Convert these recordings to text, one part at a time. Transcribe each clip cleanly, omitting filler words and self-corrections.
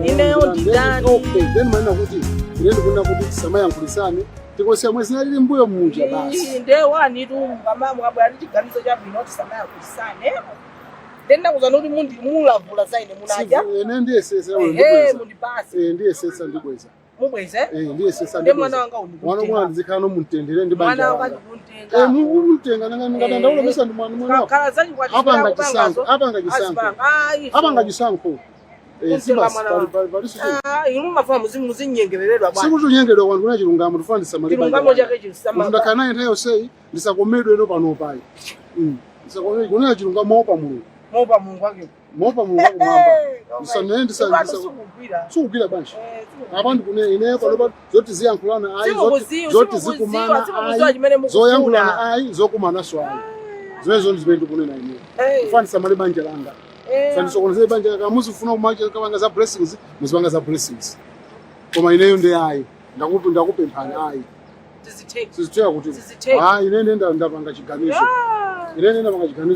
Ineyo ndidani. Okay, then maana kuti ndende kuna kuti samayankulisane. Tikosiya mwezi nalili mbuyo mmunja basi. Ndewani tu mama mwabwa ndichiganizo chabwino kuti samayankulisane. Ndenda kuzana kuti mulavula zaine munaja. Ene ndiye sesa mundipasi. Ndiye sesa ndibweza. Mubweze? Ndiye sesa ndibweza. Mwana wanga undikutenga. Mwana mwana ndizikhala no mutendere ndi banja. Mwana wanga ndikutenga. Mumutenga ngata ndaulo mesa ndi mwana mwana. Kala zachi kwa Apanga chisanko. Inu mafamu muzinyengereredwa bwana. Sikutunyengeredwa kwanu kuna chilungamo tufandisa mali banja. Chilungamo chake chilisama. Ndakana nthayo sei ndisakomedwe eno pano pai. Ndisakomedwe kuna chilungamo pa Mulungu. Mopa Mungu wake. Mopa Mungu wake mwamba. Ndisanenda sukugwira banja. Abantu kune ine pano zoti ziyankhulana zoti zikumana zoyankhulana zokumana swali. Zonezo ndizimene kunena ine. Tufandisa mali banja langa. Fandisokoneze banja kamuzifuna kumacha kabanga za blessings muzibanga za blessings koma ineyo ndi ayi ndakupemphani ayi siziteka kuti ine nenda ndapanga chiganizo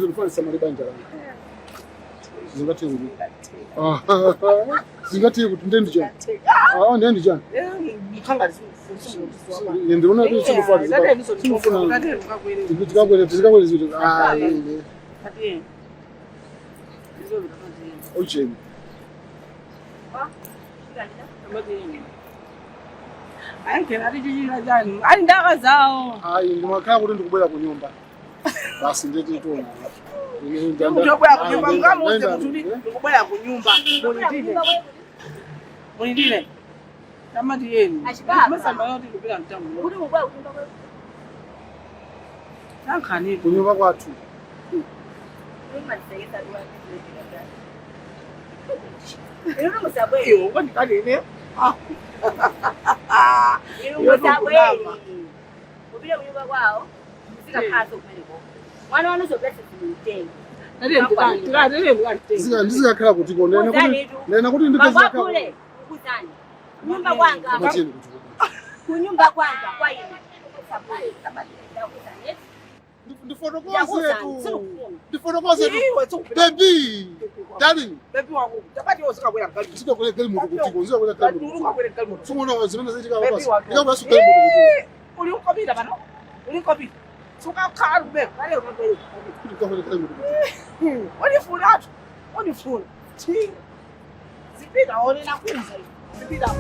ndifandisa mali banja langa zingati kuti ndendi chani ndendi chani ndiona kuti sikufuna tikakwere ziti Ojeni. Ani ndaka zao. Ndimakhala kuti ndikubwera ku nyumba. Basi ndeti tona. Ndikubwera ku nyumba ngamuze kuti ndikubwera ku nyumba. Munidile. Tamati yenu. Masamba yote ndikubwera mtamu. Kuti mubwera ku nyumba kwenu. Sankhani ku nyumba kwathu. Ino musabwe. Yo kwandikale ne. Ino musabwe. Ubile kunyumba kwao. Sikakhaso kumeneko. Mwana wanu soblesse simuthenga. Ndizikakhala kuti nena kuti ndikazikakhala. Babule ukuzani. Kunyumba kwanga. Kunyumba kwanga kwa yini. Musabwe tabatenda ukuzani. Ndifotokoze tu. Baby. Darling. Baby wangu. Tabati wosika kwela kali. Sika kwela kali mutu kuti konziwa kwela kali mutu. Uluka kwela kali mutu. Sumona zimene zitika basi. Ndikaba su kali mutu. Uli ukopita bano. Uli ukopita. Suka kharu be. Kale ukopita. Ndikaba kali mutu. Wani fulatu. Wani fula. Thi. Zipita ole na kuza. Zipita.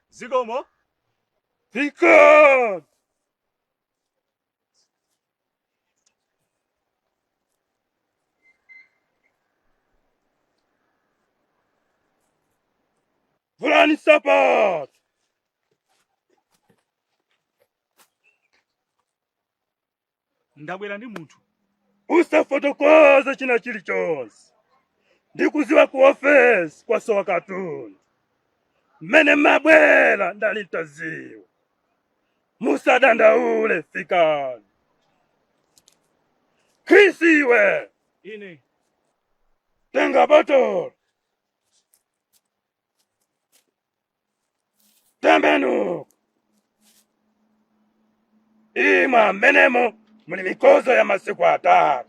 Zigomo. Pika. Vulani support. Ndabwera ndi munthu. Usafotokoza china chilichonse. Ndikuziwa ku office kwa sowa katuni. Mene mabwela ndalitaziwa. Musadandaule fikani. Krisiwe. Ine. Tenga bottle. Tembenu. Ima menemo muli mikozo ya masiku 3.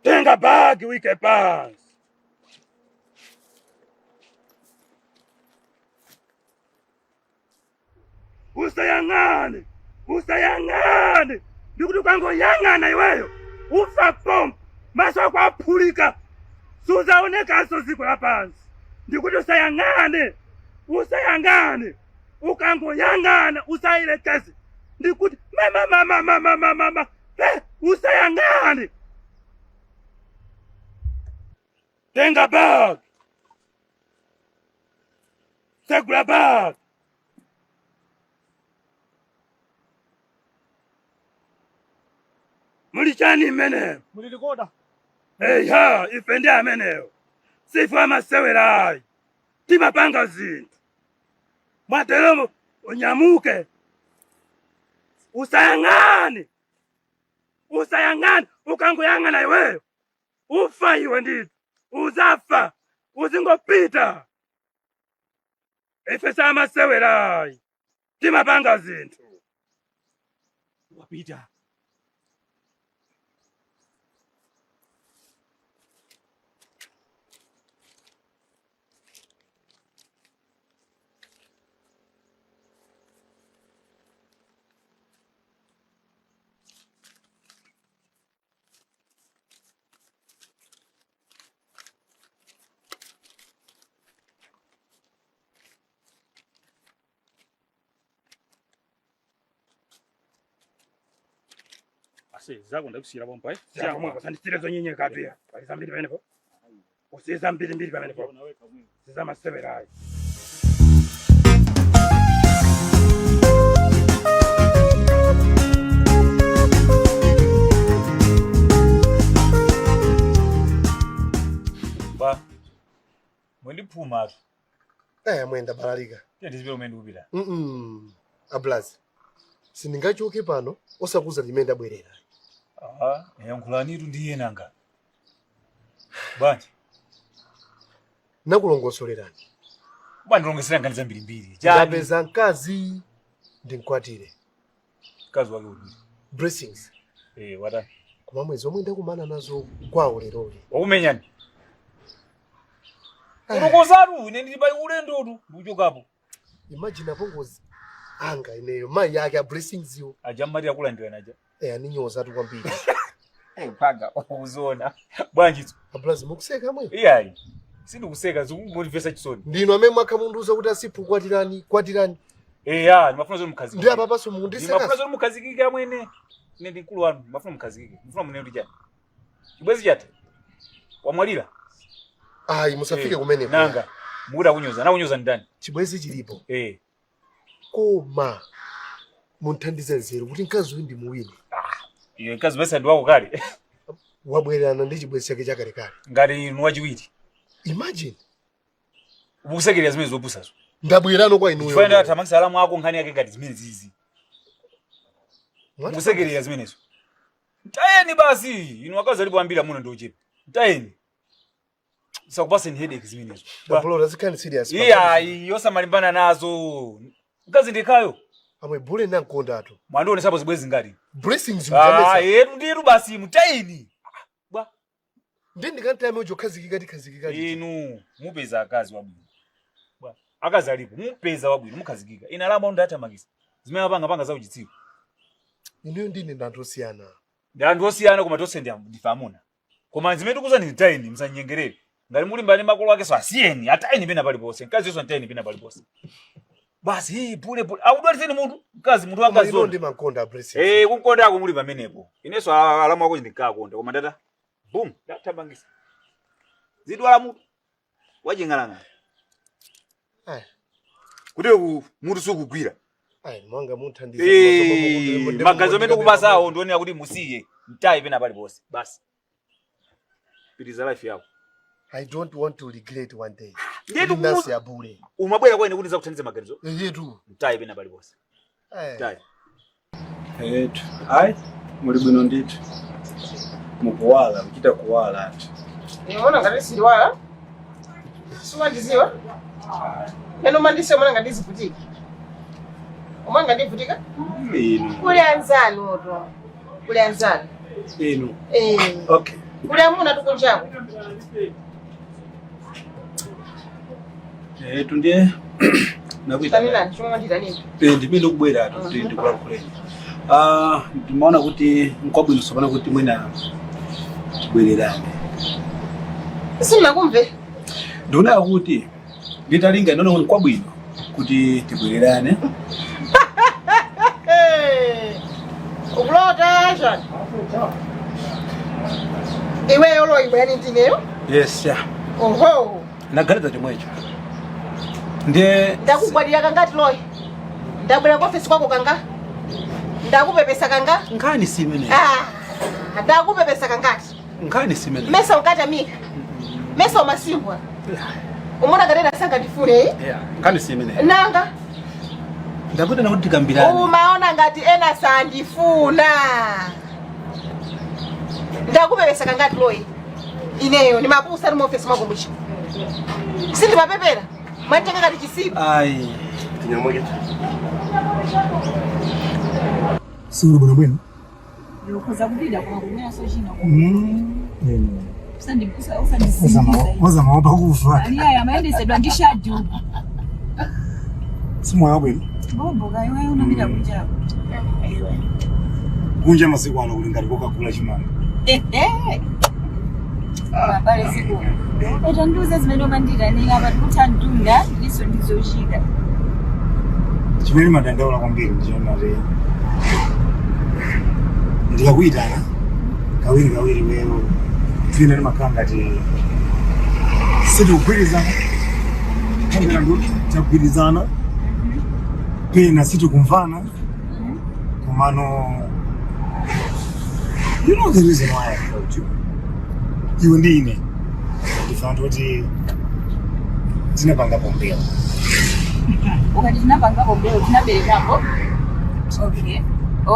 Tenga bagi wike pants. Usayangane. Ndikuti kwango yangana iweyo. Ufa pomp. Maso kwa pulika. suzaoneka siku la pansi. Ndikuti usayangane. Ukangoyangana usayilekeze. Ndikuti mama. Usayangane. Tenga bag. Segura bag. Mulichani mene. Mulilikoda. Ha, ifende ameneo. Sifu amasewelai. Timapanga zintu. Mwatelemo unyamuke. Usayangane. Ukangoyangana iweyo. Ufa iwe ndito. Uzafa. Uzingopita. Ifesa amasewelai. Timapanga zintu. Wapita. Zago ndakusira bomba eh. Siya mwe kusanditire zo nyenye kapia. Baliza mbili bene ko. Usiza mbili bene ko. Siza masebera. Ba. Mwendi phuma. Mwenda balalika. Ndizibe umendi ubira. Ablazi. Sindingachoke pano osakuza limenda bwerera. Yankhulanitu ndiye nanga. Bwanji. Nakulongosolerani. Ndilongesera ngani zambiri. Ndapeza mkazi ndinkwatire. Mkazi wake uli. Blessings. Wada. Koma mwezi omwe ndakumana nazo kwawo leroli. Wakumenyani. Ulokozatu ine ndili pali ulendo tu ndichokapo. Imagine apongozi anga ineyo mai yake a blessings yo. Ajamari akulandira naja. Aninyoza tu kwambiri. Panga uzona. Bwanji. Ablazi mukuseka mwe? Iyayi. Sindikuseka zikungolivesa chisoni. Ndino amene mwakamunduza kuti asipu kwatirani. Nimafuna zo mukazikike. Ndi apa paso mundiseka. Nimafuna zo mukazikike amwene. Ine ndi mkulu wanu, nimafuna mukazikike. Mufuna munene ndi chani. Chibwezi chate. Wamwalira. Musafike kumene. Nanga. Mukuda kunyoza. Na kunyoza ndani. Chibwezi chilipo. Koma munthandize nzeru kuti mkazi uyu ndi muwini. Iyo mkazi besa ndi wako kale. Wabwererana ndi chibwezi chake chakalekale. Ngati inu wachiwiri. Imagine. Ukusekerera zimene zopusazo. Ndabwerano kwa inuyo. Chifukwa ndata masalamu ako nkhani yake ngati zimene zizi. Ukusekerera zimenezo. Mtayeni basi. Inu wakazi alipoambira muno ndio chipi. Mtayeni. Sakupaseni headache zimenezo. Bapolo zikani serious. Yosa malimbana nazo. Mkazi ndikayo. Amwe bule na nkonda ato. Mwandone sapo zibwezi ngati. Blessings mkamesa. Ndiru basi mtayeni. Bwa. Ndindi kanti ame ujo kazikika. Inu mupeza akazi wabwino. Bwa. Akazi alipo mupeza wabwino mukazikika. Ina lama ndata magisa. Zimene apanga za uchitsiku. Inu ndine ndandosiyana. Ndandosiyana koma tose ndifamuna. Koma zimene tikuzani nditayeni msanyengerere. Ngati muli mbali makolo wake so asiyeni atayeni pena pali pose. Kazi yeso atayeni pena pali pose. Basi pule. Audwaliseni muntu kazi muntu wanga zone. Ndi makonda blessings. Kunkonda ako muli pamenepo. Ineso alamu wako ndikakonda koma ndata. Boom, ndatabangisa. Zidwala muntu. Wajingalanga. Kuti muntu sukugwira. Mwanga munthandiza. Magazo metu kubasawo ndionera kuti musiye. Mtayi pena pali pose. Basi. Pitiza life yako. I don't want to regret one day. Ndetu nasi ya bure. Umabwera kwene kuti zakuthandiza maganizo. Yetu. Mtayi pena pali pose. Mtayi. Muri bwino ndithu. Mukuwala, mchita kuwala ati. Unaona ngati siliwala? Suwa ndiziwa? Neno mandise mwana ngati zivutiki. Umwana ngati vutika? Inu. Kuli anzanu oto. Kuli anzanu. Inu. Okay. Kuli amuna tukunjangu. Tundiye nakuita. Tamina chumwa ndita nini? Ndimene kubwera atu ndi kula kuleni. Ndimaona kuti mkwabwino sobana kuti mwina kubwererane. Sina kumve. Ndona kuti nditalinga ndono kwa bwino kuti tibwererane. Ukulota jani. Iwe yolo ibweni ndineyo? Yes, yeah. Oho. Naganiza chomwecho. Ndiye Ndakugwadira kangati loyi. Ndabwera kwa ofisi kwako kanga. Ndakupepesa kanga. Ngani simene. Ndakupepesa kangati. Ngani simene. Mesa ukata mika. Mesa umasimbwa. Umona garera sanga ndifune. Yeah, ngani simene. Nanga. Ndakuti nakuti tikambirane. Umaona ngati ena sandifuna. Ndakupepesa kangati loyi. Ineyo ni mapusa ni ofisi mwako mwichi. Sindi mapepera. Mwanitenga kati chisibu. Ai. Tinyamwege. Suru bwana bwana. Yokoza kubida kwa kumea sojina. Sandi kusa Oza maomba kufa. Aliya ya maende sedwa ndishaju. Simu yako bwana. Bobo gayo wewe unamida kunja. Kunja masiku ano kulingana kwa kula chimanga. Bale siku. Eta nduze zimeno mandira ni abantu kutandunda liso ndizoshika. Chimene madandaula kwambiri ndichonare. Ndikakuitana kawiri wewe fina ni makanga ti sitikugwirizana kanga ndo takugwirizana pena sitikumvana komano you know the reason why I told you iwe ndine ndifana kuti tinapanga pombeo ukati tinapanga pombeo tinaberekapo. Okay.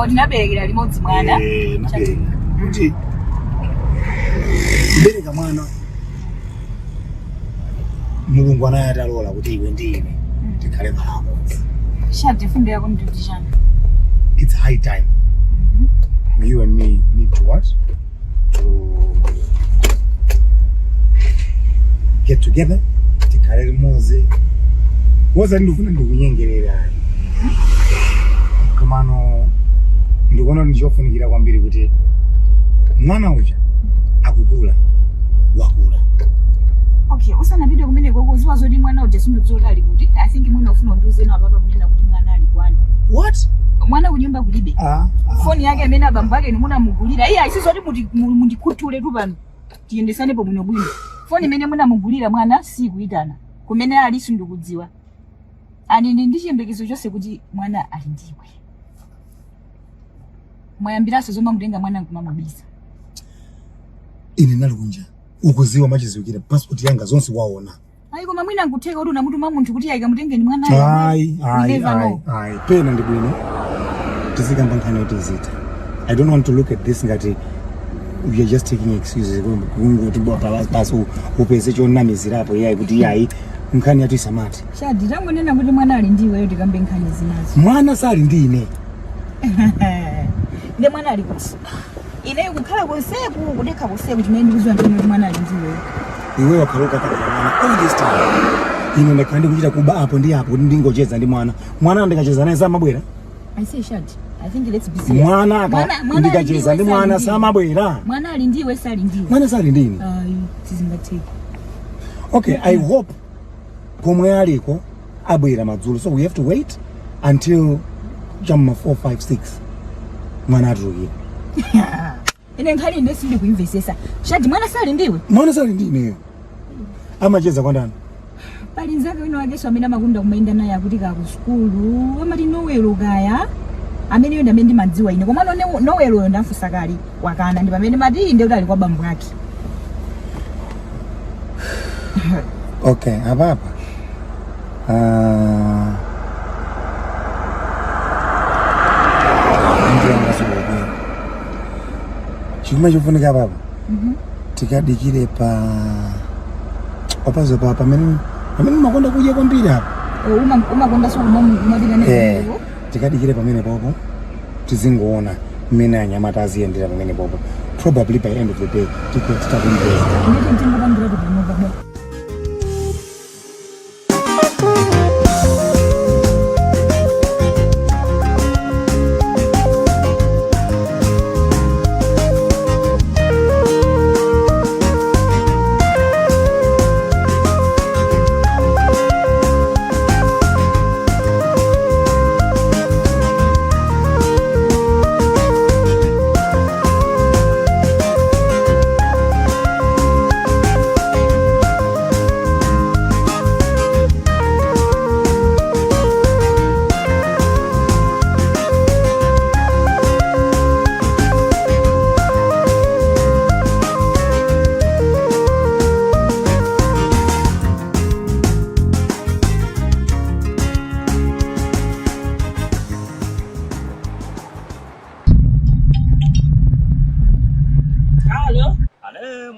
Ndinaberekera limodzi mwana. Nabereka. Kuti kubereka mwana Mulungu anaye atalola kuti iwe ndine tikhale malako. Shati fundo yako nditishana. It's high time. You and me need to what? To get together. Tikhale limodzi. Woza ndifuna ndikunyengerera. Komano ndikuona ndichofunikira kwambiri kuti mwana uja akukula wakula. Okay, usana bide kumene koko ziwa zoti mwana uja sindozola ali kuti I think mwina ufuna nduze na baba kunena kuti mwana ali kwani. What? Mwana kunyumba kulibe. Phone yake amene abambo ake ni muna mugulira. Iya isizoti mundikhuthule tu pano. Tiyendesane po bwino bwino. Phone imene muna mugulira mwana si kuitana. Kumene ali sindukudziwa. Ani ndi chiyembekezo chose kuti mwana ali ndiwe. Mwayambiraso zoma mutenga mwana nkumamubisa. Ine nalunja. Ukuziwa machizukira passport yanga zonse waona. Ayi koma mwina nguteka kuti unamutuma munthu kuti ayika mutenge ni mwana ayi. Ayi. Pena ndi bwino. Tizikamba nkhani yotizita. I don't want to look at this ngati we are just taking excuses kunguti baba basi upeze chonamizirapo yayi kuti yayi nkhani yatu isamati. Shadi tangonena kuti mwana ali ndiwe yo tikambe nkhani zinazo. Mwana sali ndine. Nde mwana ali kuti. Ine kukhala konseku kudekha konseku chimene ndikuzwa kuti mwana ali ndiwe. Iwe wakhaluka kana mwana all this time. Ine ndakandi kuchita kuba apo ndi apo ndingocheza ndi mwana. Mwana ndikacheza naye samabwera. I say Shadi, I think let's be serious. Mwana ndikacheza ndi mwana samabwera. Mwana ali ndiwe sali ndiwe. Mwana sali ndine. Ayi, tizingateke. Okay, I hope komwe aliko abwera madzulo, so we have to wait until Jamma 4, 5, 6 mwana atulukira. Ine nkhani ine sindi kuimvesesa. Shadi mwana sali ndiwe? Mwana sali ndine. Amacheza kwa ndani. Pali nzake wino wakeso amene amakunda kumaenda naye akuti ka ku skulu, amati nowelo kaya. Amene yo ndamene madziwa ine. Koma nowelo yo ndafusa kali wakana ndi pamene mati inde kuti ali kwa bambo yake. Okay, ababa. Chuma chofunika baba. Tikadikire pa opazo pa pamene makonda kuja kwambiri hapa. Umakonda so kumabira ne. Tikadikire pamene popo tizingoona mmene anyamata aziyendera pamene popo. Probably by end of the day tikutita kumbeza. Nditi ntingo bandira kuti baba.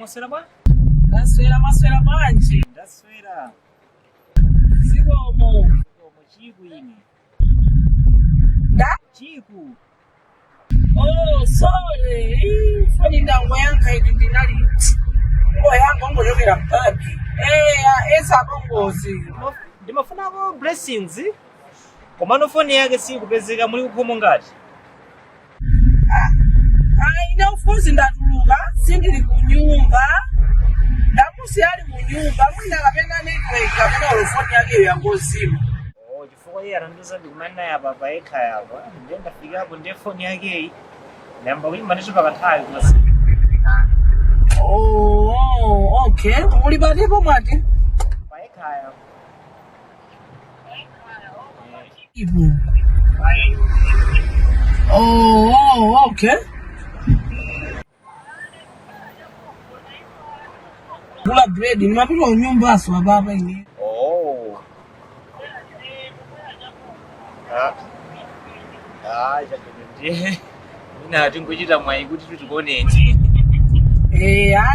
Mwaswera bwa? Maswera bwanji. Ndaswera. Zikomo. Chiku ine. Da? Chiku. Oh, sorry. Foni ndango yanka iti ndinali. Ngo yango ngoyokera mpaki. Esa bongozi. Ndimafuna ko blessings. Komano foni yake si kupezeka muli kukomo ngati. Ina ufuzi ndatuluka, sindili kunyumba. Ndamusi ali munyumba, mwina kapena network kapena foni yake yangozima. Chifukwa iye anandiuza ndikumana ya baba ekha yapa. Ndiye ndafika hapo ndiye foni yake iyi. Namba kuimba ndicho pakathayi kumasiku. Oh, okay. Muli batipo mwati? Pa ekha yapa. Ibu. Oh, okay. Kula bread, ni mapito unyumba aswa baba ini. Oh. Ndiye. Mina ati ngochita mwayi kuti tutikoneti.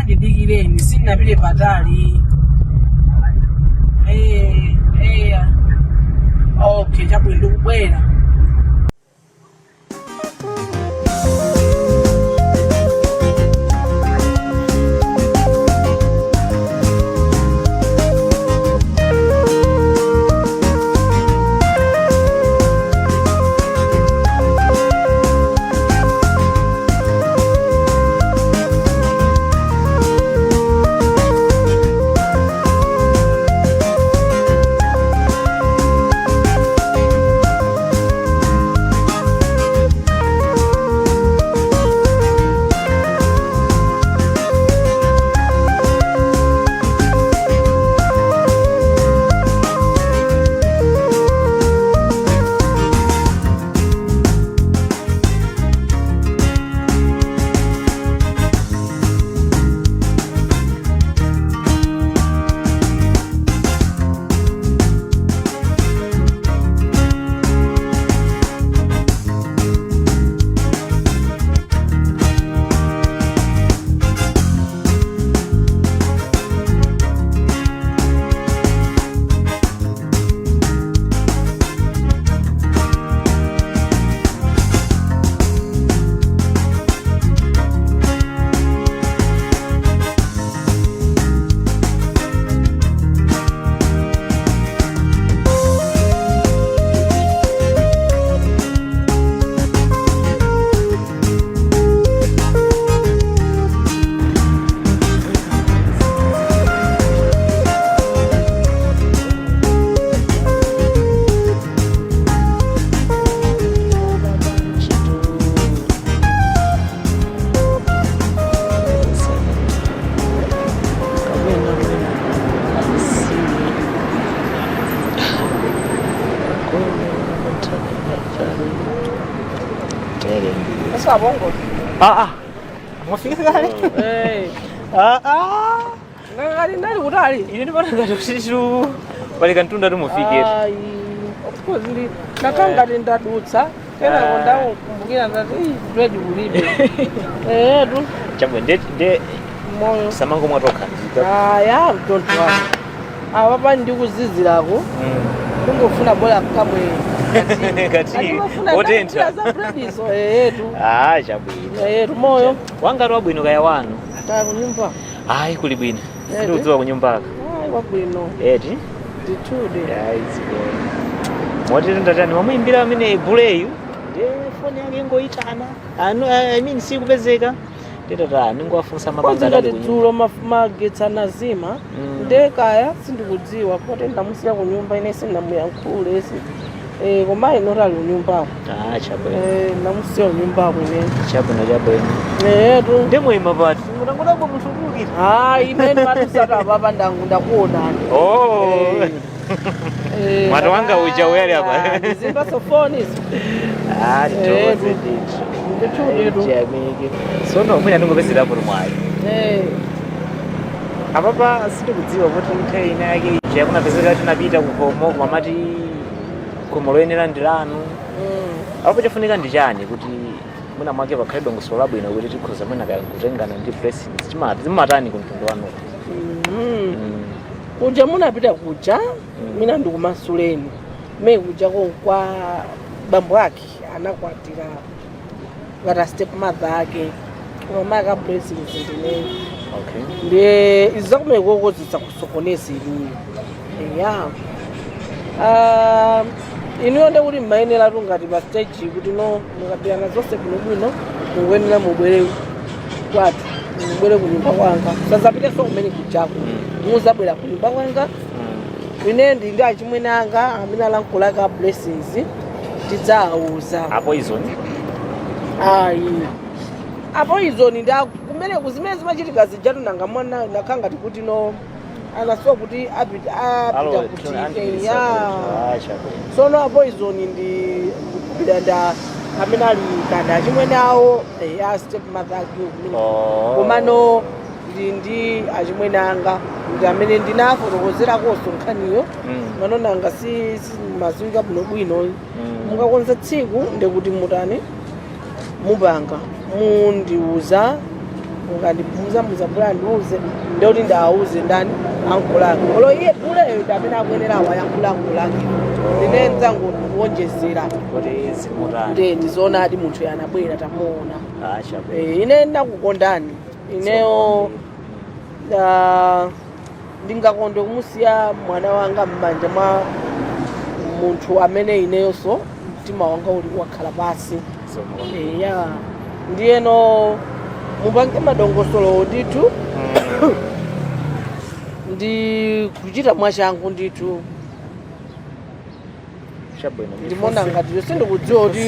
Ndidikireni, sinapite patali. Okay, chabwino kubwera. Sasa bongo. Mwafika gani? Ngali utali. Ine ndibona ngati kushishu. Pali kantunda tumufike. Of course ndi nakanga ndadutsa. Kena kondawo kumbukira ndati bread kulibe. Tu. Chabwe nde moyo. Samango mwatoka. Ya don't worry. Papa ndikuzizirako. Ndingofuna bola kamwe. Kati otenta za bread so tu. Chabwino. Tu moyo. Wanga lwabwino kaya wano. Ta kunyumba. Kuli bwino. Ndiudziwa kunyumbaka. Wabwino. Eti? Nditude. Mwatiri ndatani wamuimbira amene buleyu. Foni yake ngoitana. I mean sikupezeka. Nditata ningowafunsa mabanga ali dzulo magetsa nazima. Ndekaya sindikudziwa pote ndamusiya kunyumba ine sinamuyankhule koma ino ali kunyumba. Chabwino. Ndamusiya kunyumba ine. Chabwino. Tu. Ndemwema pati. Ngodangolabo munthu ukukira. Imene matusata baba ndakuonani. Mwana wanga uja uyali hapa. Zimba sofoni. Sono mwina ndingopezera hapo mwayi. Apapa sindikudziwa kuti nthawi ina yake ija kunapezeka tinapita kukomo kwamati komoloyenera ndilanu. Apo chafunika ndi chani kuti muna mwake pakhaidwa ngusola bwino kuti tikhoza mwina kutengana ndi blessings timatani kumtundu wanu kuja munapita kuja mina ndikumasuleni me kuja kwa bambo ake anakwatira ngata step mother ake koma maka blessings ndineyo ndiye izakume kokozitsa kusokoneza iliyo ya inonde kuti mmayenera tungati pa stage kuti no mukapirana zonse bwinobwino mukuyenera mubwere kwathu mubwere kunyumba kwanga sazapiteso kumene kujako muzabwera kunyumba kwanga ine ndi achimwene anga amene alankhulaka blessings tidzawuza apo izoni nda kumene kuzimene zimachitika zijatu nanga mwana nakhanga tikuti no anasowa kuti apita kuti sono apo izoni ndi kupita amene ali kanda achimwene awo ya step mother ake komano ndi achimwene anga ndi amene ndinafotokozera konso nkhaniyo mano nanga si mazinga bwinobwino mukakonza tsiku ndekuti mutani mupanga mundiuza mukandibuza muzabula ndiuze ndekuti ndawuze ndani ankulake olo iye buleyo ndi amene akuyenera awayankulake ndine nzangu ndikuwonjezera nde ndizoona ati munthu yanabwera tamuona ine ndakukondani ineyo ndingakondwe kumusiya mwana wanga m'manja mwa munthu amene ineyonso mtima wanga uli wakhala pasi ya ndiyeno mupange madongosolo ndithu ndi kuchita mwachangu ndithu ndimona ngati sindikudziwa kuti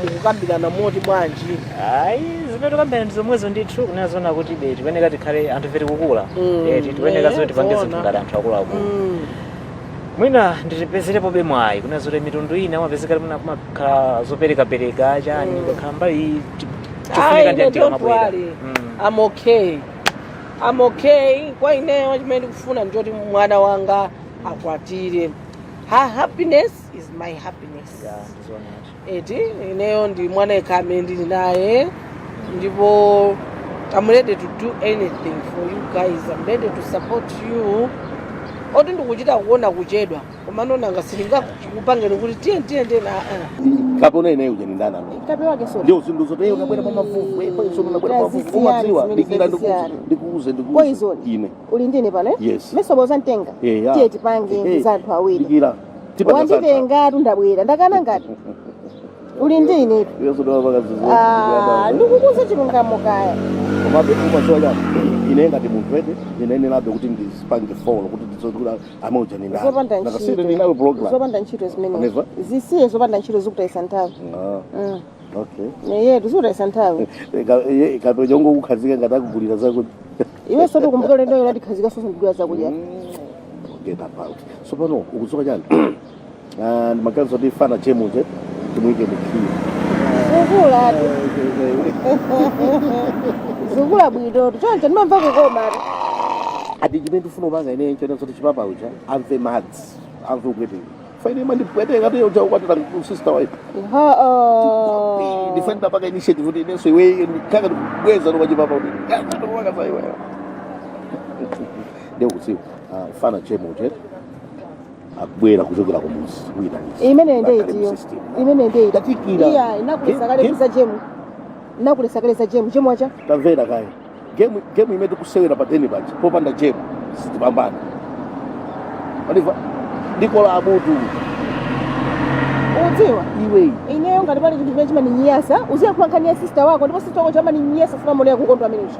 mukukambirana moti bwanji zimene tikambirana ndi zomwezo ndithu kunazona kuti tipeneka tikhale anthu feti kukula tipeneka zoti tipange zinthu ngati anthu akuluakulu mwina nditipezerepo bemwayi kunazoti mitundu ina amapezeka mwina kumakhala zoperekapereka chani kakhala mbali chofunika ndi anthu amabwera I'm okay kwa ineyo chimene ndikufuna ndiyoti mwana wanga akwatire. Her happiness is my happiness. Eti ineyo ndi mwana ekame ndili naye ndipo I'm ready to do anything for you guys. I'm ready to support you. Oti ndikuchita kuona kuchedwa koma nonanga silingakupangeni kuti tiye na kapona ineyo ujeni ndana kape wake so ndio usinduzo teo unabwera mama vuvu epo iso unabwera mama vuvu umaziwa ndikira ndikuuze poison ine uli ndine pale yes mesoboza ntenga tiye tipange zanthu awiri ndikira tipa wanditenga ndabwera ndakana ngati uli ndine yeso ndo bakazizo ndikukuza chilungamo kaya mabe kumasoya inenga ndi munthu wete ine labe kuti ndisipange phone kuti ndizokula amoja ni ndani nakasire ni nawe program zopanda ntchito zimene zisiye zopanda ntchito zokutaisa nthawi okay yetu zokutaisa nthawi kape jongo kukhazika ngatakugulira zako iwe soto kumbukira ndio yati khazika soso ndigula zakudya get about so pano ukuzoka chani ndimakanso ndifana chemuje timwike mukhiya zukula zukula bwino chonje ndimamva kukoma ati chimene ndifuna upanga ine nchona zoti chipapa ucha amve madzi amve ukwete faine mandipwete ngati ucha ukwatira sister wife ndifenda paka initiative kuti inenso iwe kaka kubweza no chipapa kuti ndikuwaka sai wewe ndio kusiwa fana chemuje akubwera kuchokera kumuzi wina imene ndeitiyo imene ndeita tatikira iya inakulesakalesa jemu inakulesakalesa jemu wacha tamvera kaya game imene kusewera pateni pacha popanda jemu sitipambana waliva ndikola abutu udziwa iwe ineyo ngati pali chinthu chimene chimaninyiyasa uziya kulankhania sister wako ndipo sister wako chamaninyiyasa sinamulea kukondwa amenecho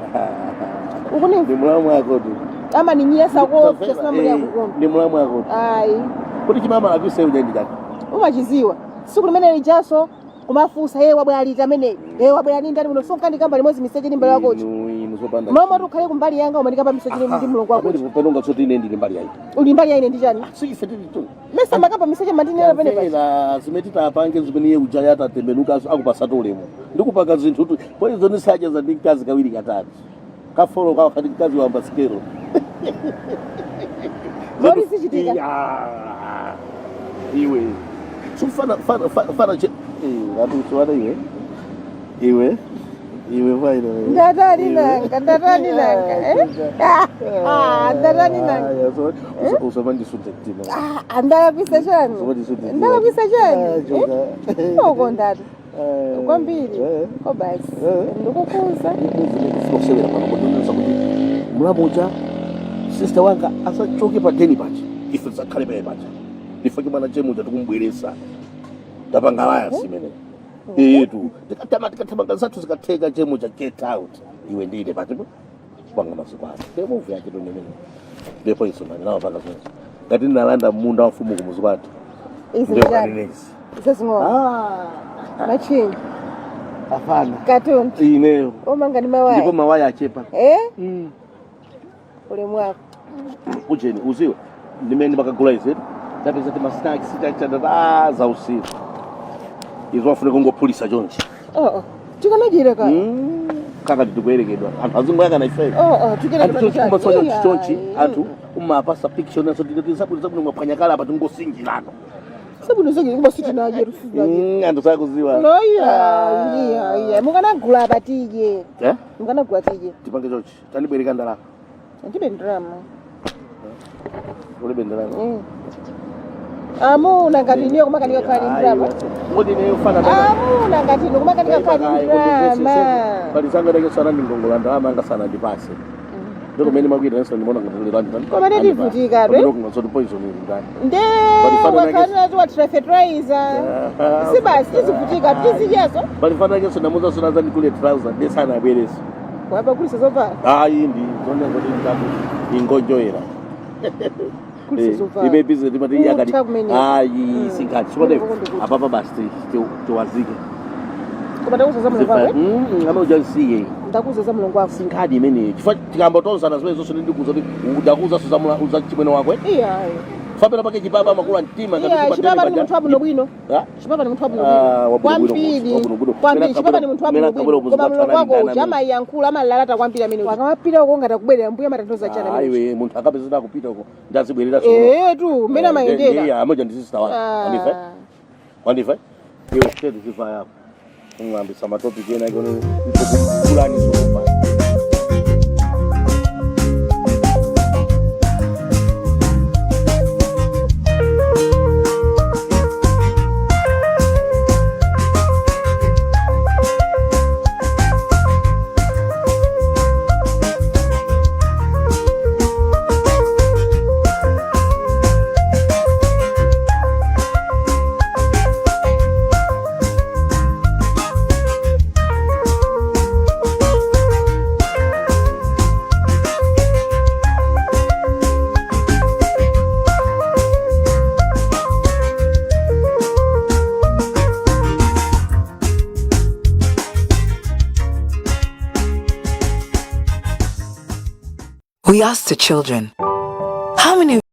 ukuni ndi mulamu wako tu ama ninyiyasa ko sinamulea kukondwa ndi mulamu wako ayi kuti chimama akuse uja ndi chake umachiziwa siku limene lijaso kumafusa yeye wabwalita amene wabwala ni ndani muno sonka ndikamba limodzi miseche ndi mbale wakocho inu zopanda mama tukhale kumbali yanga umanikamba miseche ndi mulungu wako kuti penonga tsoti ine ndi mbali yayi uli mbali yaine ndi chani sikife tili tu mesa makamba miseche mandinera pene pa ila zimetita apange zimene ye uja yata tembenuka akupasata ulemu ndikupanga zinthu tu poizo ni saja za ndi kazi kawiri katatu kafolo kwa khadi kazi wa basikero zori sichitika iwe sufana che watu swada iwe Iwe faida. Ndatani nanga. Ndatani nanga. Usabandi sutektina. Ndalakwisa chani. Ndalakwisa chani. Oko ndatu. Kwambiri. Ko basi. Ndikukuza. Sinokusebera pano kodonesa kuti mulamuja sister wanga asachoke padeni pacha. Ife sakhale pacha. Ndifake mwana chemuja tikumbweresa. Tapanga waya simene. Etu tikathamanga zathu zikatheka chemuja get out. Iwe ndide pacha. Panga masikwati. Ndemove yake tonene. Depo isomani nawo panga zonse. Ngati ndinalanda munda wa mfumu kumuzibata. Izijani. Isesingoa. Machinji. Afana. Katunti. Ineyo. Omanga ni mawaya. Ndipo mawaya achepa. Ule mwako. Ujeni uziwe. Nimeni bakagula izi. Tapeza ti masnacks sitachanda za usiku. Izo afune kungophulisa chonchi. Tikanajira ka. Kaka ndikuyerekedwa. Anthu azungu yaka na ife. Tikira kuti chonchi anthu umapasa picture naso ndikuti sabuni mwaphwanyakala apa tingosingirano. Sabuni zonke kuba sithi naje rufuza. Anthu sakuziwa. No iya. Mukanagula batije. Mukanagula tije. Tipange chonchi. Tanibwereka ndalama. Ndibe ndrama. Ule bendera. Amuna ngati niyo kumakanika khali ndrama. Ngodi ne ufana Amuna ngati niyo kumakanika khali ndrama. Bali sanga ndake sana ndingongola ndalama anga sana ndipase. Ndiko meni makwira nso ndimona ngati landi. Koma ndivutika be. Ndiko ngazo poison ndani. Nde wakana tu trafetrizer. Si basi tizivutika tizijeso. Bali fana keso namuza sona za ndikule trouser ndesana abwereso. Waba kulisa zopa. Ndi zonde ngoti ndikabu ingojoera. Ibe bize timati yakati. Singati. Chipode apapa basi tiwazike. Koma ndakuza mulungu wako. Ngama ujansiye. Ndakuza mulungu wako. Singadi imene. Chifukwa tikambotonzana zimene zonse ndikuza kuti udakuza suzamula uza chimwene wakwe. Iya. Fapela pake chibaba makulu antima ngati chibaba. Chibaba ni munthu wabwino bwino. Chibaba ni munthu wabwino bwino. Kwambiri chibaba ni munthu wabwino bwino. Koma mulungu wako ujama yankhula amalalata kwambiri amene. Wakamapita uko ngata kubwerera mbuya matanthauza chana amene. Aiwe munthu akapezera kupita uko ndazibwerera so. Tu mena mayendera. Amoja ndi sister wako. Wandifa? Iwe steady sifa yako. Ngambisa matopic ena iko ni fulani so. We asked the children, how many